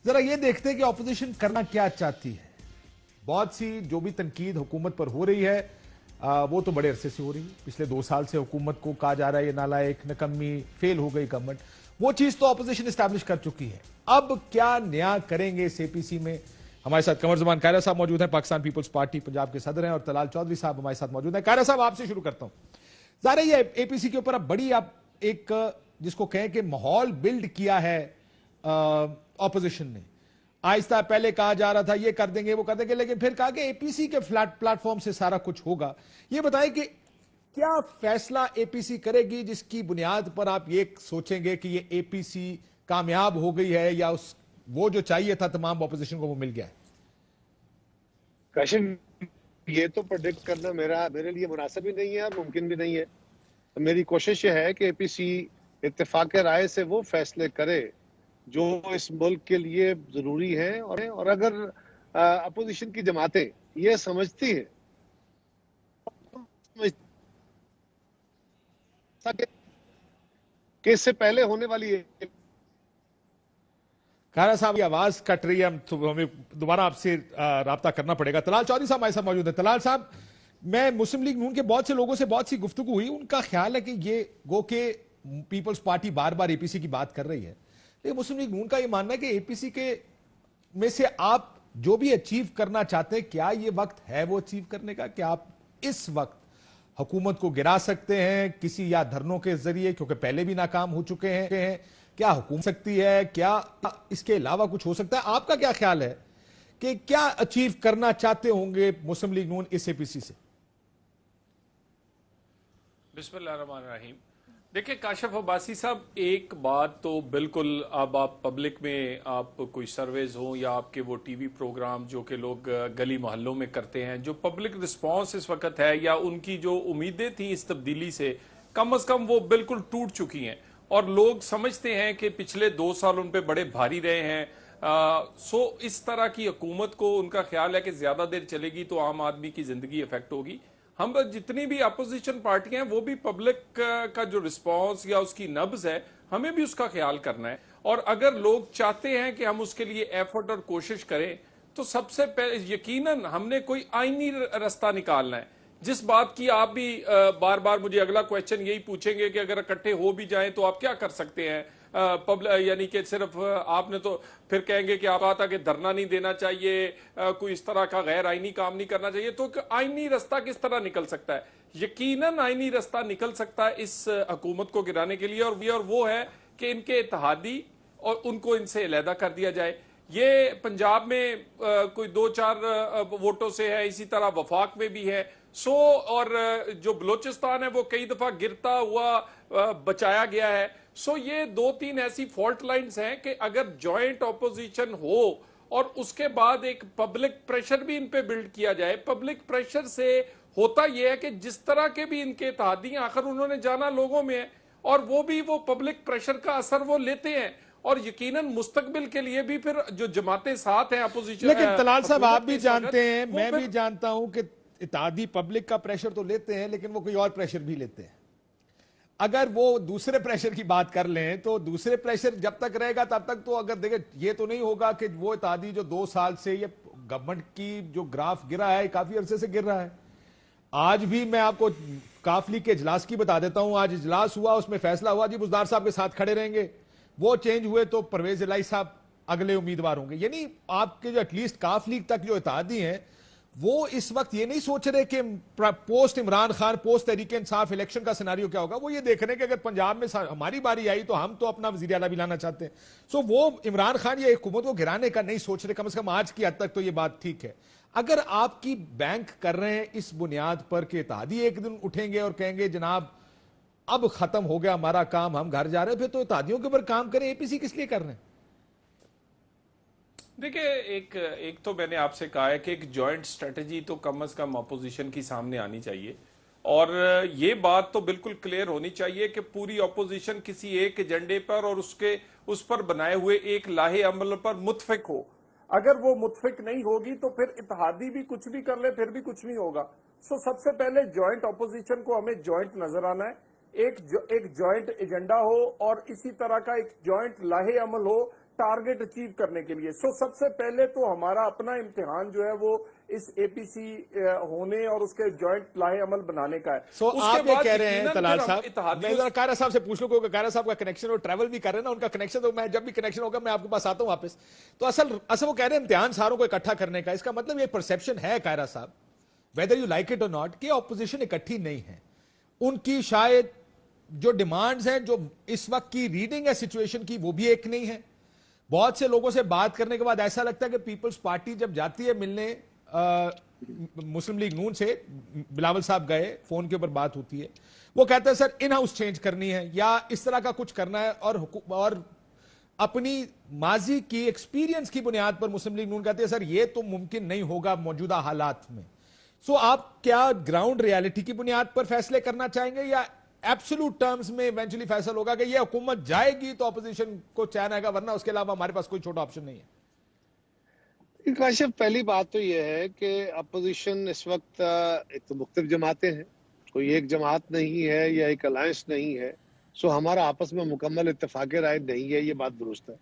जरा ये देखते हैं कि ऑपोजिशन करना क्या चाहती है। बहुत सी जो भी तनकीद हुकूमत पर हो रही है वो तो बड़े अरसे से हो रही है। पिछले 2 साल से हुकूमत को कहा जा रहा है ये नालायक, नकम्मी, फेल हो गई गवर्नमेंट। वो चीज तो ऑपोजिशन एस्टैब्लिश कर चुकी है। अब क्या नया करेंगे इस एपीसी में? हमारे साथ कमर जमान कायरा साहब मौजूद हैं, पाकिस्तान पीपल्स पार्टी पंजाब के सदर हैं, और तलाल चौधरी साहब हमारे साथ मौजूद हैं। कायरा साहब, आपसे शुरू करता हूं। ज़ाहिर है ये एपीसी के ऊपर अब बड़ी आप एक जिसको कहें कि माहौल बिल्ड किया है ऑपोजिशन ने। आहिस्ता पहले कहा जा रहा था ये कर देंगे वो कर देंगे, लेकिन फिर कहा कि एपीसी के प्लेटफॉर्म से सारा कुछ होगा। ये बताएं कि क्या फैसला एपीसी करेगी जिसकी बुनियाद पर आप ये सोचेंगे कि ये एपीसी कामयाब हो गई है, या उस वो जो चाहिए था तमाम ऑपोजिशन को वो मिल गया है? काशिम, ये तो प्रेडिक्ट करना मेरे लिए मुनासिब भी नहीं है और मुमकिन भी नहीं है। तो मेरी कोशिश ये है कि एपीसी इत्तेफाक राय से वो फैसले करे जो इस मुल्क के लिए जरूरी है। और अगर अपोजिशन की जमातें ये समझती है कि इससे पहले होने वाली कायरा साहब की आवाज कट रही है, हमें दोबारा आपसे राब्ता करना पड़ेगा। तलाल चौधरी साहब हमारे साथ मौजूद है। तलाल साहब, मैं मुस्लिम लीग नून के बहुत से लोगों से बहुत सी गुफ्तगू हुई, उनका ख्याल है कि ये गो के पीपल्स पार्टी बार बार एपीसी की बात कर रही है, लेकिन मुस्लिम लीग नून का यह मानना है कि एपीसी के में से आप जो भी अचीव करना चाहते हैं, क्या ये वक्त है वो अचीव करने का? क्या आप इस वक्त हुकूमत को गिरा सकते हैं किसी या धरनों के जरिए, क्योंकि पहले भी नाकाम हो चुके हैं? क्या हुकूमत सकती है? क्या इसके अलावा कुछ हो सकता है? आपका क्या ख्याल है कि क्या अचीव करना चाहते होंगे मुस्लिम लीग नून इस एपीसी से? बिस्मिल्लाहिर्रहमानिर्रहीम। देखिए काशिफ अब्बासी साहब, एक बात तो बिल्कुल, अब आप पब्लिक में आप कोई सर्वेज हो या आपके वो टीवी प्रोग्राम जो कि लोग गली मोहल्लों में करते हैं, जो पब्लिक रिस्पांस इस वक्त है या उनकी जो उम्मीदें थी इस तब्दीली से, कम अज कम वो बिल्कुल टूट चुकी हैं। और लोग समझते हैं कि पिछले 2 साल उन पे बड़े भारी रहे हैं। सो इस तरह की हुकूमत को उनका ख्याल है कि ज्यादा देर चलेगी तो आम आदमी की जिंदगी इफेक्ट होगी। हम जितनी भी अपोजिशन पार्टियां हैं वो भी पब्लिक का जो रिस्पांस या उसकी नब्ज है, हमें भी उसका ख्याल करना है। और अगर लोग चाहते हैं कि हम उसके लिए एफर्ट और कोशिश करें, तो सबसे पहले यकीनन हमने कोई आईनी रास्ता निकालना है। जिस बात की आप भी बार बार मुझे अगला क्वेश्चन यही पूछेंगे कि अगर इकट्ठे हो भी जाएं तो आप क्या कर सकते हैं, यानी कि सिर्फ आपने तो फिर कहेंगे कि आप आता कि धरना नहीं देना चाहिए, कोई इस तरह का गैर आईनी काम नहीं करना चाहिए। तो आईनी रास्ता किस तरह निकल सकता है? यकीनन आईनी रास्ता निकल सकता है इस हुकूमत को गिराने के लिए, और वो है कि इनके इत्तेहादी और उनको इनसे अलहदा कर दिया जाए। ये पंजाब में कोई 2-4 वोटों से है, इसी तरह वफाक में भी है। और जो बलोचिस्तान है वो कई दफा गिरता हुआ बचाया गया है। ये 2-3 ऐसी फॉल्ट लाइंस हैं कि अगर जॉइंट ऑपोजिशन हो और उसके बाद एक पब्लिक प्रेशर भी इन पे बिल्ड किया जाए। पब्लिक प्रेशर से होता यह है कि जिस तरह के भी इनके इत्तेहादी आखिर उन्होंने जाना लोगों में है, और वो पब्लिक प्रेशर का असर वो लेते हैं, और यकीनन मुस्तकबिल के लिए भी फिर जो जमातें साथ हैं अपोजिशन। लेकिन तलाल साहब, आप भी जानते हैं, मैं भी जानता हूं कि इत्तेहादी पब्लिक का प्रेशर तो लेते हैं, लेकिन वो कोई और प्रेशर भी लेते हैं। अगर वो दूसरे प्रेशर की बात कर लें तो दूसरे प्रेशर जब तक रहेगा तब तक तो, अगर देखें, ये तो नहीं होगा कि वो इत्तेहादी जो 2 साल से ये गवर्नमेंट की जो ग्राफ गिरा है काफी अरसे से गिर रहा है। आज भी मैं आपको काफली के इजलास की बता देता हूं। आज इजलास हुआ, उसमें फैसला हुआ जी बुज़दार साहब के साथ खड़े रहेंगे। वो चेंज हुए तो परवेज इलाही साहब अगले उम्मीदवार होंगे। यानी आपके जो एटलीस्ट काफ लीग तक जो इत्तेहादी हैं वो इस वक्त ये नहीं सोच रहे कि post Imran Khan, post Tehreek Insaf election का सिनारियो क्या होगा। वो ये देख रहे हैं कि अगर पंजाब में हमारी बारी आई तो हम तो अपना वजीर आला भी लाना चाहते हैं। सो वो इमरान खान या हुकूमत को गिराने का नहीं सोच रहे, कम से कम आज की हद तक तो ये बात ठीक है। अगर आपकी बैंक कर रहे हैं इस बुनियाद पर कि इत्तेहादी एक दिन उठेंगे और कहेंगे जनाब अब खत्म हो गया हमारा काम, हम घर जा रहे हैं, फिर तो इत्तेहादियों के ऊपर काम करें। एपीसी किस लिए कर रहे हैं? देखिए, एक तो मैंने आपसे कहा है कि एक जॉइंट स्ट्रेटजी तो कम से कम अपोजिशन की सामने आनी चाहिए, और ये बात तो बिल्कुल क्लियर होनी चाहिए कि पूरी अपोजिशन किसी एक एजेंडे पर और उस पर बनाए हुए एक लाहे अमल पर मुत्फिक हो। अगर वो मुत्फिक नहीं होगी तो फिर इत्तेहादी भी कुछ भी कर ले फिर भी कुछ नहीं होगा। सबसे पहले जॉइंट अपोजिशन को हमें जॉइंट नजर आना है, एक जॉइंट एजेंडा हो और इसी तरह का एक जॉइंट लाहे अमल हो टारगेट अचीव करने के लिए। सो सबसे पहले तो हमारा अपना इम्तिहान जो है वो इस एपीसी होने और उसके जॉइंट लाहे अमल बनाने का है। सो उसके आप ये बाद कह रहे हैं यकीनन तलाल फिर हम साहब, इत्तेहादियों मैं जरा कायरा साहब से पूछ लूं, क्योंकि कायरा साहब का कनेक्शन, वो ट्रैवल भी कर रहे हैं ना, उनका कनेक्शन, तो मैं जब भी कनेक्शन होगा मैं आपके पास आता हूं वापस। तो असल असल वो कह रहे हैं इम्तिहान सारों को इकट्ठा करने का। इसका मतलब ये परसेप्शन है कायरा साहब, वेदर यू लाइक इट और नॉट, कि ऑपोजिशन इकट्ठी नहीं है। उनकी शायद जो डिमांड्स हैं, जो इस वक्त की रीडिंग है सिचुएशन की, वो भी एक नहीं है। बहुत से लोगों से बात करने के बाद ऐसा लगता है कि पीपल्स पार्टी जब जाती है मिलने मुस्लिम लीग नून से, बिलावल साहब गए, फोन के ऊपर बात होती है, वो कहते हैं सर इन हाउस चेंज करनी है या इस तरह का कुछ करना है, और अपनी माजी की एक्सपीरियंस की बुनियाद पर मुस्लिम लीग नून कहती है सर ये तो मुमकिन नहीं होगा मौजूदा हालात में। सो आप क्या ग्राउंड रियलिटी की बुनियाद पर फैसले करना चाहेंगे, या एब्सोल्यूट टर्म्स में इवेंचुअली फैसला होगा कि ये हुकूमत जाएगी तो अपोजिशन को चैन आएगा, वरना उसके अलावा हमारे पास कोई छोटा ऑप्शन नहीं है? काशिफ, पहली बात तो यह है कि अपोजिशन इस वक्त एक तो मुख्तलिफ जमातें हैं, कोई एक जमात नहीं है या एक अलायंस नहीं है। सो हमारा आपस में मुकम्मल इत्तेफाक राय नहीं है, ये बात दुरुस्त है।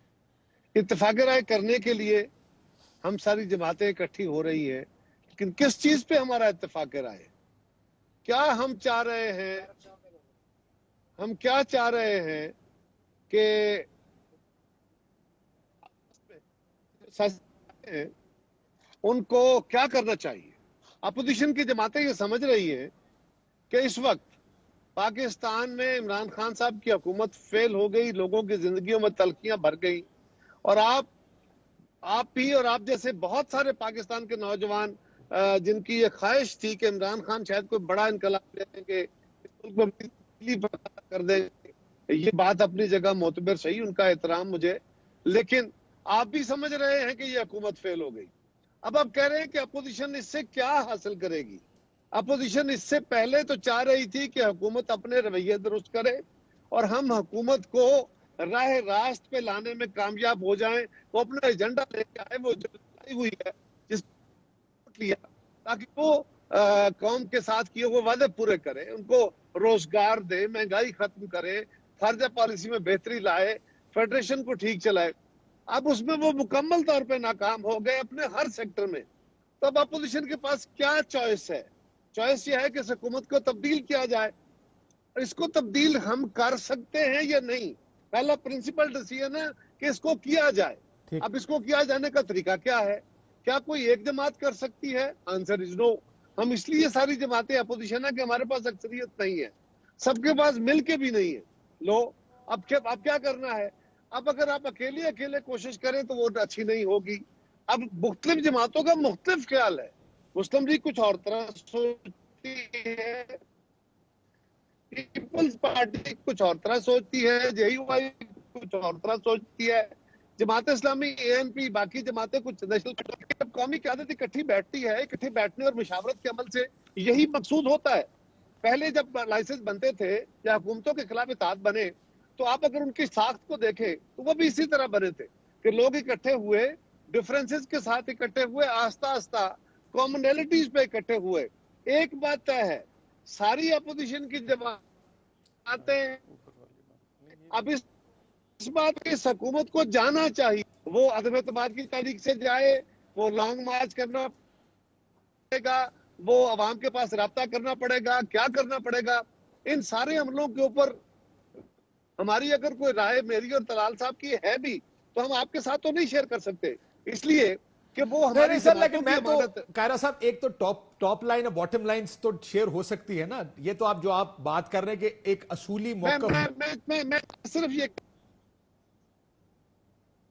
इत्तेफाक राय करने के लिए हम सारी जमातें इकट्ठी हो रही हैं, लेकिन किस चीज पे हमारा इत्तेफाक राय है? क्या हम चाह रहे हैं, हम क्या चाह रहे हैं कि उनको क्या करना चाहिए? अपोजिशन की जमातें ये समझ रही हैं कि इस वक्त पाकिस्तान में इमरान खान साहब की हुकूमत फेल हो गई, लोगों की जिंदगियों में तलखियां भर गई, और आप भी और आप जैसे बहुत सारे पाकिस्तान के नौजवान जिनकी ये ख्वाहिश थी कि इमरान खान शायद कोई बड़ा इनकलाब ले देंगे, कर देंगे, ये बात अपनी जगह मोतबर सही, उनका एहतराम मुझे, लेकिन आप भी समझ रहे हैं कि ये हुकूमत फेल हो गई। अब आप कह रहे हैं कि अपोजिशन इससे क्या हासिल करेगी? अपोजिशन इससे पहले तो चाह रही थी कि हुकूमत अपने रवैये दुरुस्त करे और हम हुकूमत को राह रास्त पे लाने में कामयाब हो जाएं, वो अपना एजेंडा लेके आए, वो जो हुई है जिस लिया, ताकि वो कौम के साथ किए हुए वादे पूरे करे, उनको रोजगार दे, महंगाई खत्म करे, खारजा पॉलिसी में बेहतरी लाए, फेडरेशन को ठीक चलाए। अब उसमें वो मुकम्मल तौर पे नाकाम हो गए अपने हर सेक्टर में। तो अब अपोजिशन के पास क्या चॉइस है? चॉइस ये है कि इस हुकूमत को तब्दील किया जाए। इसको तब्दील हम कर सकते हैं या नहीं, पहला प्रिंसिपल डिसीजन है कि इसको किया जाए। अब इसको किया जाने का तरीका क्या है? क्या कोई एक जमात कर सकती है? Answer is no. हम इसलिए सारी जमातें अपोजिशन है कि हमारे पास अक्सरियत नहीं है, सबके पास मिलके भी नहीं है। लो अब क्या करना है? अब अगर आप अकेले कोशिश करें तो वो अच्छी नहीं होगी। अब मुख्तलिफ जमातों का मुख्तलिफ ख्याल है। मुस्लिम लीग कुछ और तरह सोचती है, पीपल्स पार्टी कुछ और तरह सोचती है, जेयूआई कुछ और तरह सोचती है, जमात इस्लामी, एएनपी, बाकी जमातें कुछ नेशनल। कौमी क़यादत इकट्ठी बैठती है, इकट्ठे बैठने और मुशावरत के अमल से यही मकसूद होता है। पहले जब लाइसेंस बनते थे या हुकूमतों के खिलाफ इत्तेहाद बने, तो आप अगर उनकी साख्त को देखें तो वो भी इसी तरह बने थे कि लोग इकट्ठे हुए, डिफरेंसेस के साथ इकट्ठे हुए, आस्ता आस्ता कॉमनैलिटीज पे इकट्ठे हुए। एक बात तय है, सारी अपोजिशन की जमातें अब इस बात की इस हुकूमत को जाना चाहिए, वो अदम एतमाद की तारीख से जाए, वो लॉन्ग मार्च करना पड़ेगा, वो अवाम के पास राब्ता करना पड़ेगा, क्या करना पड़ेगा। इन सारे अमलों के ऊपर हमारी अगर कोई राय मेरी और तलाल साहब की है भी, तो हम आपके साथ तो नहीं शेयर कर सकते, इसलिए कि वो हमारी सर, लेकिन मैं तो कायरा साहब, एक तो टॉप लाइन और बॉटम लाइन तो शेयर हो सकती है ना। ये तो आप जो आप बात कर रहे हैं कि एक असूली मौका, मैं सिर्फ ये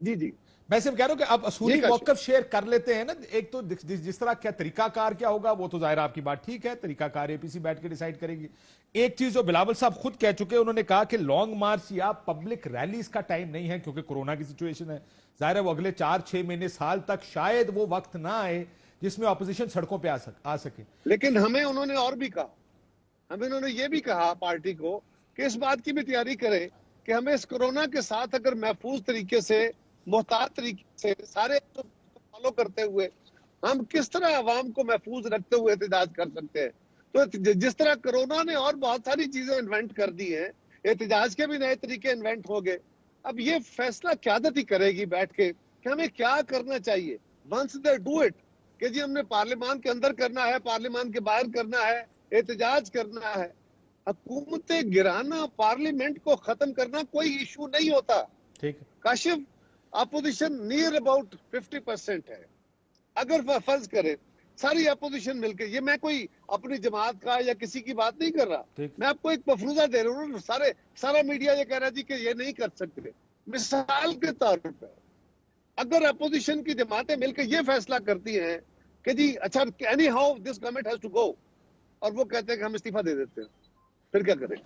जी मैं सिर्फ कह रहा हूं कि आप असूली मौकफ शेयर कर लेते हैं ना। एक तो जिस तरह क्या तरीकाकार क्या होगा, वो तो जाहिर आपकी बात ठीक है, तरीकाकार एपीसी बैठ के डिसाइड करेगी। एक चीज जो बिलावल साहब खुद कह चुके हैं, उन्होंने कहा कि लॉन्ग मार्च या पब्लिक रैलीज का टाइम नहीं है, क्योंकि कोरोना की सिचुएशन है। जाहिर है वो अगले 4-6 महीने, साल तक शायद वो वक्त ना आए जिसमें ऑपोजिशन सड़कों पर आ सके। लेकिन हमें उन्होंने और भी कहा, हमें उन्होंने ये भी कहा पार्टी को कि इस बात की भी तैयारी करें कि हमें इस कोरोना के साथ अगर महफूज तरीके से, मोहतात तरीके से, सारे फॉलो करते हुए हम किस तरह अवाम को महफूज रखते हुए एहतजाज कर सकते हैं। तो जिस तरह कोरोना ने और बहुत सारी चीजें इन्वेंट कर दी हैं, एहतजाज के भी नए तरीके इन्वेंट हो गए। अब ये फैसला क्यादत ही करेगी बैठ के कि हमें क्या करना चाहिए। वंस दे डू इट कि जी हमने पार्लियामान के अंदर करना है, पार्लियामान के बाहर करना है, एहतजाज करना है। हुकूमतें गिराना, पार्लियामेंट को खत्म करना कोई इशू नहीं होता। ठीक है काशिफ, अपोजिशन नियर अबाउट 50% है। अगर फर्ज करें सारी अपोजिशन मिलकर, ये मैं कोई अपनी जमात का या किसी की बात नहीं कर रहा, मैं आपको एक मफरूजा दे रहा हूँ। सारा मीडिया ये कह रहा जी कि ये नहीं कर सकते। मिसाल के तौर पर अगर अपोजिशन की जमातें मिलकर ये फैसला करती हैं कि जी अच्छा anyhow this government has to go, और वो कहते हैं कि हम इस्तीफा दे देते हैं, फिर क्या करें?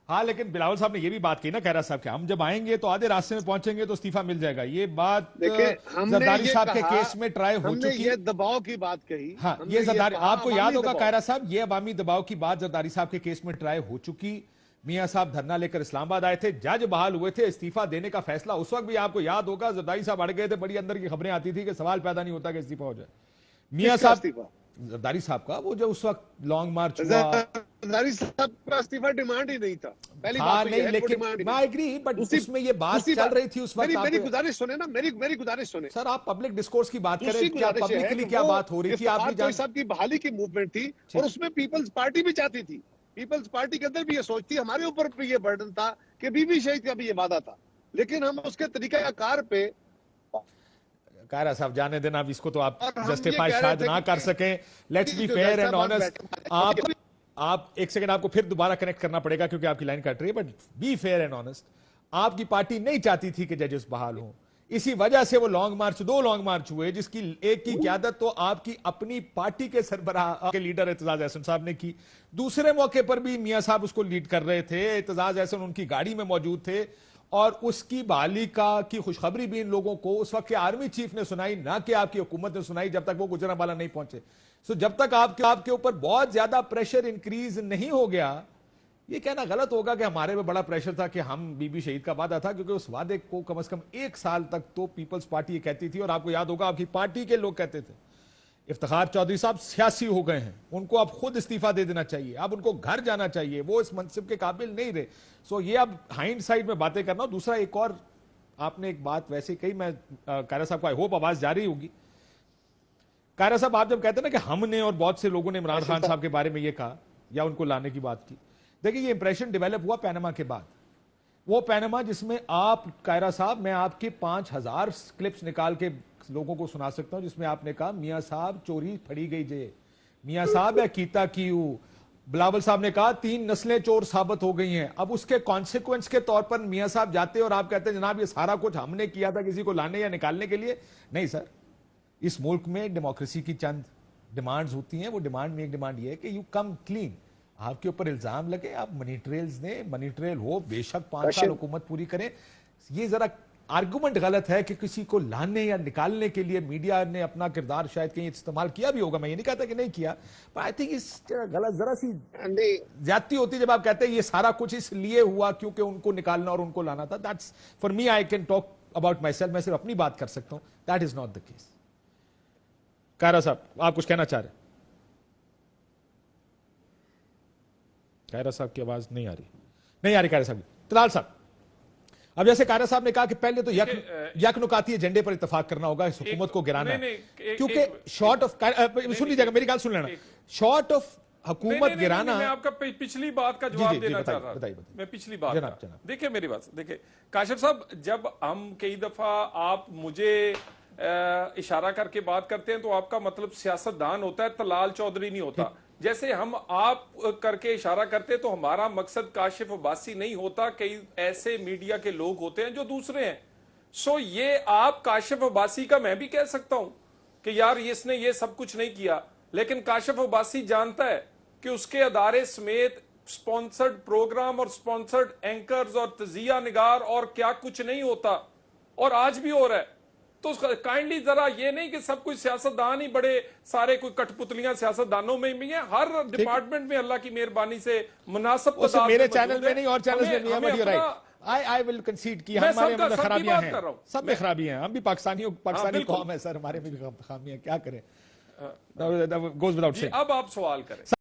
हाँ, लेकिन बिलावल साहब ने ये भी बात की ना खैरा साहब के, हम जब आएंगे तो आधे रास्ते में पहुंचेंगे तो इस्तीफा मिल जाएगा। ये बात जरदारी साहब के केस में ट्राई हो चुकी है। ये दबाव की बात कही। हाँ, ये जरदारी, आपको याद होगा खैरा साहब, ये अवामी दबाव की बात जरदारी साहब के केस में ट्राई हो चुकी। मियां साहब धरना लेकर इस्लामाबाद आए थे, जज बहाल हुए थे, इस्तीफा देने का फैसला उस वक्त भी आपको याद होगा जरदारी साहब अड़ गए थे, बड़ी अंदर की खबरें आती थी कि सवाल पैदा नहीं होता कि इस्तीफा हो जाए। मियां साहब जरदारी साहब का वो जो उस वक्त लॉन्ग मार्च हुआ, जरदारी साहब का इस्तीफा डिमांड ही नहीं था। पहली हाँ, बात नहीं, लेकिन मैं एग्री, बट उसमें ये बात चल रही थी उस वक्त। मेरी गुजारिश सुने ना, मेरी गुजारिश सुने सर। आप पब्लिक डिस्कोर्स की बात करें, क्या पब्लिकली क्या बात हो रही थी? आप भी साहब की बहाली की मूवमेंट थी और उसमें पीपल्स पार्टी भी चाहती थी। पीपल्स पार्टी के अंदर भी ये सोचती, हमारे ऊपर भी ये बर्डन था कि बीबी शहीद का भी ये वादा था, लेकिन हम उसके तरीकाकार पे कायरा साहब जाने देना, अब इसको तो आप जस्टिफाई शायद ना कर सके। Let's be fair and honest. आप एक सेकंड, आपको फिर दोबारा कनेक्ट करना पड़ेगा क्योंकि आपकी लाइन कट रही है, but be fair and honest. आपकी पार्टी नहीं चाहती थी कि जजेस बहाल हों, इसी वजह से वो लॉन्ग मार्च, 2 लॉन्ग मार्च हुए, जिसकी एक की क़यादत तो आपकी अपनी पार्टी के सरबराह के लीडर एतजाज अहसन साहब ने की। दूसरे मौके पर भी मियां साहब उसको लीड कर रहे थे, एतजाज अहसन उनकी गाड़ी में मौजूद थे, और उसकी बहाली की खुशखबरी भी इन लोगों को उस वक्त के आर्मी चीफ ने सुनाई, ना कि आपकी हुकूमत ने सुनाई, जब तक वो गुजरांवाला नहीं पहुंचे। सो जब तक आपके ऊपर बहुत ज्यादा प्रेशर इंक्रीज नहीं हो गया, ये कहना गलत होगा कि हमारे में बड़ा प्रेशर था कि हम बीबी शहीद का वादा था, क्योंकि उस वादे को कम से कम 1 साल तक तो पीपल्स पार्टी ये कहती थी, और आपको याद होगा आपकी पार्टी के लोग कहते थे। इफ्तिखार चौधरी साहब सियासी हो गए हैं, उनको अब खुद इस्तीफा दे देना चाहिए, अब उनको घर जाना चाहिए, वो इस मनसिब के काबिल नहीं रहे। सो ये अब हाइंड साइड में बातें करना। दूसरा, एक और आपने एक बात वैसे कही, मैं कायरा साहब को आई होप आवाज जा रही होगी। कायरा साहब, आप जब कहते हैं ना कि हमने और बहुत से लोगों ने इमरान खान साहब के बारे में ये कहा या उनको लाने की बात की, देखिए ये इंप्रेशन डेवलप हुआ पैनामा के बाद। वो पैनामा जिसमें आप कायरा साहब, मैं आपके 5000 क्लिप्स निकाल के लोगों को सुना सकता हूं, जिसमें आपने कहा मियां साहब चोरी फड़ी गई जे, मियां साहब है कीता कीयू। बिलावल साहब ने कहा 3 नस्लें चोर साबित हो गई हैं। अब उसके कॉन्सिक्वेंस के तौर पर मियां साहब जाते और आप कहते हैं जनाब ये सारा कुछ हमने किया था किसी को लाने या निकालने के लिए। नहीं सर, इस मुल्क में डेमोक्रेसी की चंद डिमांड्स होती हैं। वो डिमांड में एक डिमांड ये है कि यू कम क्लीन। आपके ऊपर इल्जाम लगे, आप मनी ट्रेल्स ने, मनी ट्रेल हो, बेशक 5 साल हुकूमत पूरी करें। ये जरा आर्गुमेंट गलत है कि किसी को लाने या निकालने के लिए मीडिया ने अपना किरदार शायद कहीं इस्तेमाल किया भी होगा, मैं ये नहीं कहता कि नहीं किया, पर आई थिंक इस गलत जरा सी ज्यादती होती है जब आप कहते हैं ये सारा कुछ इसलिए हुआ क्योंकि उनको निकालना और उनको लाना था। That's for me, I can talk about myself, मैं सिर्फ अपनी बात कर सकता हूं। That is not the case. Kaira sahab, आप कुछ कहना चाह रहे? कायरा साहब की आवाज नहीं आ रही कायरा साहब। तलाल साहब, अब जैसे कायरा साहब ने कहा कि पहले तो यकनुकाती एजेंडे पर इत्तेफाक करना होगा इस हुकूमत को गिराना, क्योंकि शॉर्ट ऑफ, सुन लीजिएगा मेरी बात सुन लेना, शॉर्ट ऑफ हुकूमत गिराना। मैं आपका पिछली बात का जवाब देना चाह रहा था। मैं पिछली बात, देखिए मेरी बात, देखिए काशिफ साहब, जब हम कई दफा आप मुझे इशारा करके बात करते हैं तो आपका मतलब सियासतदान होता है, तलाल चौधरी नहीं होता। जैसे हम आप करके इशारा करते तो हमारा मकसद काशिफ अब्बासी नहीं होता, कई ऐसे मीडिया के लोग होते हैं जो दूसरे हैं। सो ये आप काशिफ अब्बासी का मैं भी कह सकता हूं कि यार इसने ये सब कुछ नहीं किया, लेकिन काशिफ अब्बासी जानता है कि उसके अदारे समेत स्पॉन्सर्ड प्रोग्राम और स्पॉन्सर्ड एंकर्स और तजिया निगार और क्या कुछ नहीं होता, और आज भी हो रहा है। तो काइंडली जरा ये नहीं कि सब कुछ सियासतदान ही बड़े सारे कोई कठपुतलियां सियासतदानों में भी हैं, हर डिपार्टमेंट में अल्लाह की मेहरबानी से मुनासिब मेरे चैनल में नहीं और चैनल में नहीं है। आई विल कंसीड कि हमारे में खराबियां हैं, सब में खराबियां हैं, हम भी पाकिस्तानी कौम है सर, हमारे में भी खामियां, क्या करें, गोज विदाउट सेइंग। अब आप सवाल करें।